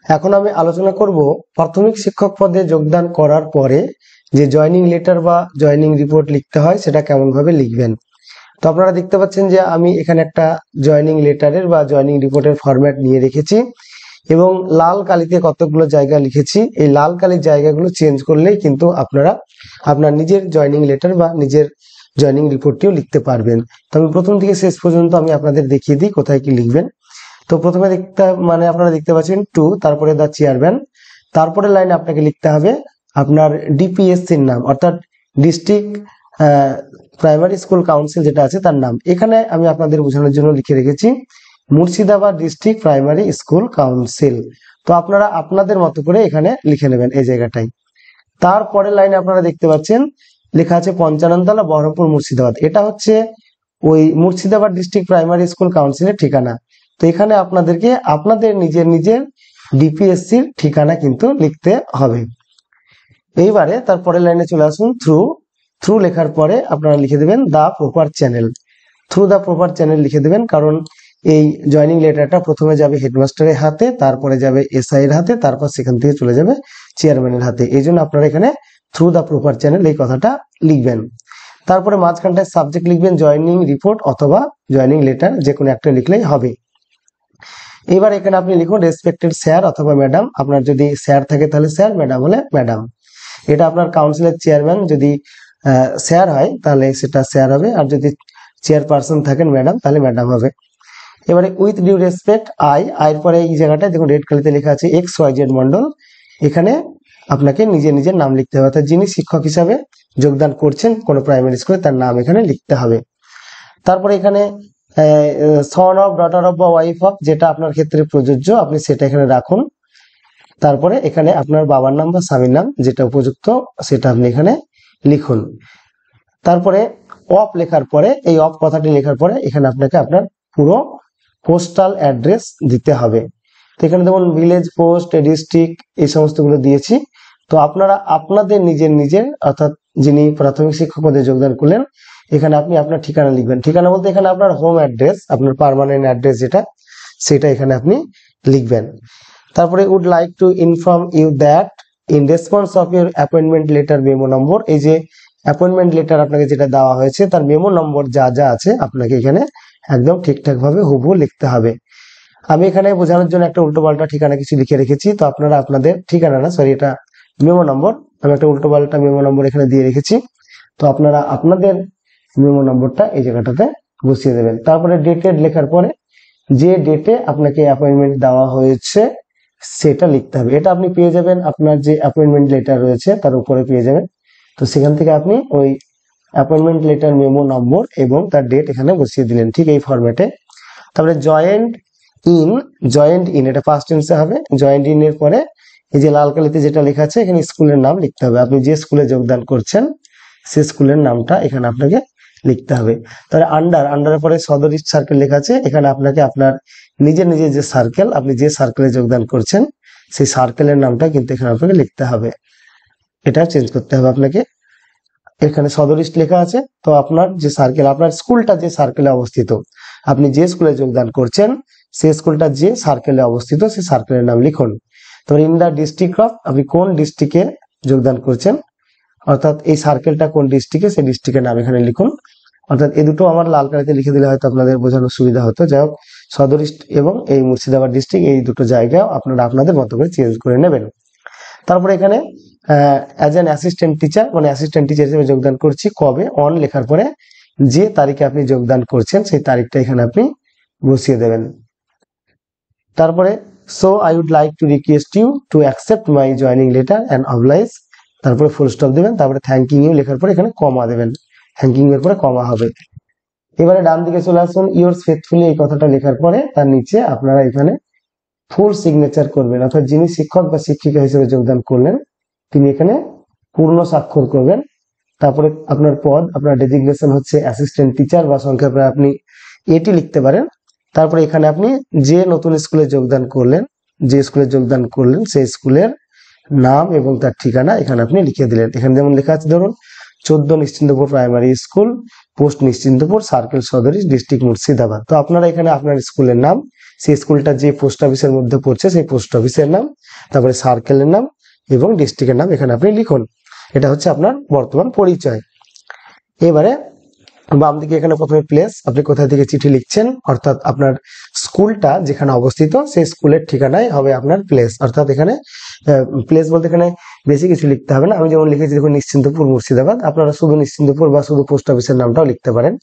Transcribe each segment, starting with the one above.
এখন আমি আলোচনা করব প্রাথমিক শিক্ষক পদে যোগদান করার পরে যে জয়েনিং লেটার বা জয়েনিং রিপোর্ট লিখতে হয় সেটা কেমন ভাবে লিখবেন। তো আপনারা দেখতে পাচ্ছেন যে আমি এখানে একটা জয়েনিং লেটারের বা জয়েনিং রিপোর্টের ফরম্যাট নিয়ে রেখেছি এবং লাল কালিতে কতগুলো জায়গা লিখেছি। এই লাল কালির জায়গাগুলো চেঞ্জ করলেই কিন্তু আপনারা আপনার নিজের জয়েনিং লেটার বা নিজের জয়েনিং রিপোর্টটিও লিখতে পারবেন। তো আমি প্রথম থেকে শেষ পর্যন্ত আমি আপনাদের দেখিয়ে দিই কোথায় কি লিখবেন। তো প্রথমে আপনারা দেখতে পাচ্ছেন টু, তারপরে দা চেয়ারম্যান, তারপরে লাইনে আপনাকে লিখতে হবে আপনার ডিপিএসসির নাম, অর্থাৎ ডিস্ট্রিক্ট প্রাইমারি স্কুল কাউন্সিল যেটা আছে তার নাম। এখানে আমি আপনাদের বোঝানোর জন্য লিখে রেখেছি Murshidabad district primary school council. তো আপনারা আপনাদের মতো করে এখানে লিখে নেবেন এই জায়গাটায়। তারপরে লাইনে আপনারা দেখতে পাচ্ছেন লেখা আছে পঞ্চাননতলা, বহরমপুর, মুর্শিদাবাদ। এটা হচ্ছে ওই মুর্শিদাবাদ ডিস্ট্রিক্ট প্রাইমারি স্কুল কাউন্সিলের ঠিকানা। তো এখানে আপনাদেরকে আপনাদের নিজের ডিপিএসসির ঠিকানা কিন্তু লিখতে হবে। এইবারে তারপরে লাইনে চলে আসুন থ্রু লেখার পরে আপনারা লিখে দেবেন the proper channel. Through the proper channel লিখে দেবেন, কারণ এই জয়েনিং লেটারটা প্রথমে যাবে হেডমাস্টারের হাতে, তারপরে যাবে এসআই এর হাতে, তারপর সেখান থেকে চলে যাবে চেয়ারম্যানের হাতে। এই জন্য আপনারা এখানে থ্রু দা প্রপার চ্যানেল এই কথাটা লিখবেন। তারপরে মাঝখানটায় সাবজেক্ট লিখবেন জয়েনিং রিপোর্ট অথবা জয়েনিং লেটার, যে কোনো একটা লিখলেই হবে। এবার এখানে আপনি লিখুন রেসপেক্টেড স্যার অথবা ম্যাডাম। আপনার যদি স্যার থাকে তাহলে স্যার, ম্যাডাম হলে ম্যাডাম। এটা আপনার কাউন্সিলের চেয়ারম্যান যদি স্যার হয় তাহলে সেটা স্যার হবে, আর যদি চেয়ারপারসন থাকেন ম্যাডাম তাহলে ম্যাডাম হবে। এবারে উইথ ডিউ রেসপেক্ট আয়ের পরে এই জায়গাটায় দেখুন রেড কালিতে লেখা আছে XYZ মন্ডল। এখানে আপনাকে নিজের নাম লিখতে হবে, অর্থাৎ যিনি শিক্ষক হিসাবে যোগদান করছেন কোনো প্রাইমারি স্কুলে তার নাম এখানে লিখতে হবে। তারপরে এখানে সন অফ, ডটার অফ বা ওয়াইফ অফ, যেটা আপনার ক্ষেত্রে প্রযোজ্য আপনি সেটা এখানে রাখুন। তারপরে এখানে আপনার বাবার নাম বা স্বামীর নাম যেটা উপযুক্ত সেটা আপনি এখানে লিখুন। তারপরে অফ লেখার পরে এই অফ কথাটি লেখার পরে এখানে আপনাকে আপনার পুরো পোস্টাল অ্যাড্রেস দিতে হবে। তো এখানে দেখুন ভিলেজ, পোস্ট, ডিস্ট্রিক্ট এই সমস্তগুলো দিয়েছি। তো আপনারা আপনাদের নিজের অর্থাৎ যিনি প্রাথমিক শিক্ষক পদে যোগদান করলেন এখানে আপনি আপনার ঠিকানা লিখবেন। ঠিকানা বলতে এখানে আপনার হোম অ্যাড্রেস, আপনার পার্মানেন্ট অ্যাড্রেস যেটা সেটা এখানে আপনি লিখবেন। তারপরে would like to inform you that in response of your appointment letter memo number, এই যে অ্যাপয়েন্টমেন্ট লেটার আপনাকে যেটা দেওয়া হয়েছে তার মেমো নম্বর যা আছে আপনাকে এখানে একদম ঠিকঠাক ভাবে হুবহু লিখতে হবে। আমি এখানে বোঝানোর জন্য একটা উল্টোপাল্টা ঠিকানা কিছু লিখে রেখেছি। তো আপনারা আপনাদের ঠিকানা না, সরি, এটা মেমো নম্বর, আমি একটা উল্টোপাল্টা মেমো নম্বর এখানে দিয়ে রেখেছি। তো আপনারা আপনাদের মেমো নম্বরটা এই জায়গাটাতে বসিয়ে দেবেন। তারপরে ডেটেড লেখার পরে যে ডেটে আপনাকে অ্যাপয়েন্টমেন্ট দেওয়া হয়েছে সেটা লিখতে হবে। এটা আপনি পেয়ে যাবেন আপনার যে অ্যাপয়েন্টমেন্ট লেটার রয়েছে তার উপরে পেয়ে যাবেন। তো সেখান থেকে আপনি ওই অ্যাপয়েন্টমেন্ট লেটার মেমো নম্বর এবং তার ডেট এখানে বসিয়ে দিলেন ঠিক এই ফরম্যাটে। তারপরে জয়েন্ট ইন এটা ফার্স্ট টেন্সে হবে। জয়েন্ট ইন এর পরে এই যে লাল কালিতে যেটা লেখা আছে এখানে স্কুলের নাম লিখতে হবে। আপনি যে স্কুলে যোগদান করছেন সে স্কুলের নামটা এখানে আপনাকে লিখতে হবে। তাহলে আন্ডারের পরে সদরিস্ট সার্কেল লেখা আছে, এখানে আপনাকে আপনার নিজের যে সার্কেল, আপনি যে সার্কেলে যোগদান করছেন সেই সার্কেলের নামটা কিন্তু এখানে আপনাকে লিখতে হবে। এটা চেঞ্জ করতে হবে আপনাকে। এখানে সদরিস্ট লেখা আছে, তো আপনার যে সার্কেল, আপনার স্কুলটা যে সার্কেলে অবস্থিত, আপনি যে স্কুলে যোগদান করছেন সেই স্কুলটা যে সার্কেলে অবস্থিত সেই সার্কেলের নাম লিখুন। তো ইন দা ডিস্ট্রিক্ট অফ, আপনি কোন ডিস্ট্রিক্টে যোগদান করছেন, অর্থাৎ এই সার্কেলটা কোন ডিস্ট্রিক্টে সেই ডিস্ট্রিক্টের নাম এখানে লিখুন। অর্থাৎ এই দুটো আমার লাল কালিতে লিখে দিলে হয়তো আপনাদের বোঝানোর সুবিধা হতো। যাই হোক, সদরিস্ট এবং এই মুর্শিদাবাদ ডিস্ট্রিক্ট এই দুটো জায়গা আপনারা আপনাদের মতো করে চেঞ্জ করে নেবেন। তারপরে এখানে অ্যাজ অ্যান অ্যাসিস্ট্যান্ট টিচার, মানে অ্যাসিস্ট্যান্ট টিচার হিসেবে যোগদান করছি কবে, অন লেখার পরে যে তারিখে আপনি যোগদান করছেন সেই তারিখটা এখানে আপনি বসিয়ে দেবেন। তারপরে so I would like to request you to accept my joining letter and oblige, তারপরে ফুল স্টপ দেবেন। তারপরে থ্যাঙ্কিং ইউ লেখার পরে এখানে কমা দেবেন, থ্যাঙ্কিং এর পরে কমা হবে। এবারে ডান দিকে চলে আসুন, ইয়োর্স ফেথফুলি এই কথাটা লেখার পরে তার নিচে আপনারা এখানে ফুল সিগনেচার করবেন, অর্থাৎ যিনি শিক্ষক বা শিক্ষিকা হিসেবে যোগদান করলেন তিনি এখানে পূর্ণ স্বাক্ষর করবেন। তারপরে আপনার পদ, আপনার ডেজিগনেশন হচ্ছে অ্যাসিস্ট্যান্ট টিচার বা সংক্ষেপে আপনি এটি লিখতে পারেন। তারপরে এখানে আপনি যে নতুন স্কুলে যোগদান করলেন, যে স্কুলে যোগদান করলেন সেই স্কুলের নাম এবং তার ঠিকানা এখানে আপনি লিখে দিলেন। এখানে যেমন লেখা আছে ধরুন 14 Nishchintapur primary school, post Nishchintapur, circle সদরিশ, ডিস্ট্রিক্ট মুর্শিদাবাদ। তো আপনারা এখানে আপনার স্কুলের নাম সেই স্কুলটা যে পোস্ট অফিসের মধ্যে পড়ছে সেই পোস্ট অফিসের নাম, তারপরে সার্কেলের নাম এবং ডিস্ট্রিক্টের নাম এখানে আপনি লিখুন। এটা হচ্ছে আপনার বর্তমান পরিচয়। এবারে বাম দিকে এখানে প্রথমে প্লেস, আপনি কোথা থেকে চিঠি লিখছেন, অর্থাৎ আপনার স্কুলটা যেখানে অবস্থিত সেই স্কুলের ঠিকানায় হবে আপনার প্লেস। অর্থাৎ এখানে প্লেস বলতে এখানে বেশি কিছু লিখতে হবে না। আমি যেমন লিখেছি দেখুন নিশ্চিন্তপুর মুর্শিদাবাদ, আপনারা শুধু নিশ্চিন্তপুর বা শুধু পোস্ট অফিসের নামটাও লিখতে পারেন।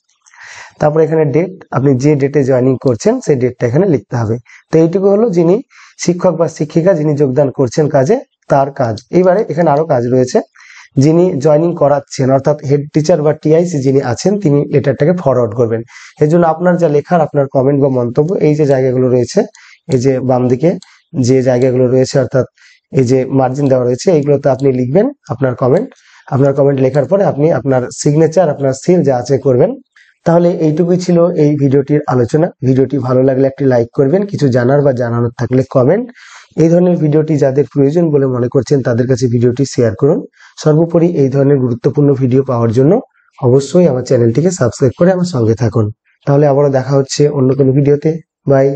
তারপরে এখানে ডেট, আপনি যে ডেটে জয়েনিং করছেন সেই ডেটটা এখানে লিখতে হবে। তো এইটুকু হলো যিনি শিক্ষক বা শিক্ষিকা যিনি যোগদান করছেন কাজে তার কাজ। এবারে এখানে আরো কাজ রয়েছে। যিনি জয়েনিং করাচ্ছেন অর্থাৎ হেড টিচার বা টিআইসি যিনি আছেন তিনি লেটারটাকে ফরওয়ার্ড করবেন। এর জন্য আপনার যা লেখার, আপনার কমেন্ট বা মন্তব্য, এই যে জায়গাগুলো রয়েছে, এই যে বাম দিকে যে জায়গাগুলো রয়েছে অর্থাৎ এই যে মার্জিন দেওয়া রয়েছে এইগুলোতে আপনি লিখবেন আপনার কমেন্ট। আপনার কমেন্ট লেখার পরে আপনি আপনার সিগনেচার, আপনার সিল যা আছে করবেন। তাহলে এইটুকুই ছিল এই ভিডিওটির আলোচনা। ভিডিওটি ভালো লাগলে একটি লাইক করবেন, কিছু জানার বা জানানোর থাকলে কমেন্ট। এই ধরনের ভিডিওটি যাদের প্রয়োজন বলে মনে করছেন তাদের কাছে ভিডিওটি শেয়ার করুন। সর্বোপরি এই ধরনের গুরুত্বপূর্ণ ভিডিও পাওয়ার জন্য অবশ্যই আমার চ্যানেলটিকে সাবস্ক্রাইব করে আমার সঙ্গে থাকুন। তাহলে আবারও দেখা হচ্ছে অন্য কোনো ভিডিওতে। বাই।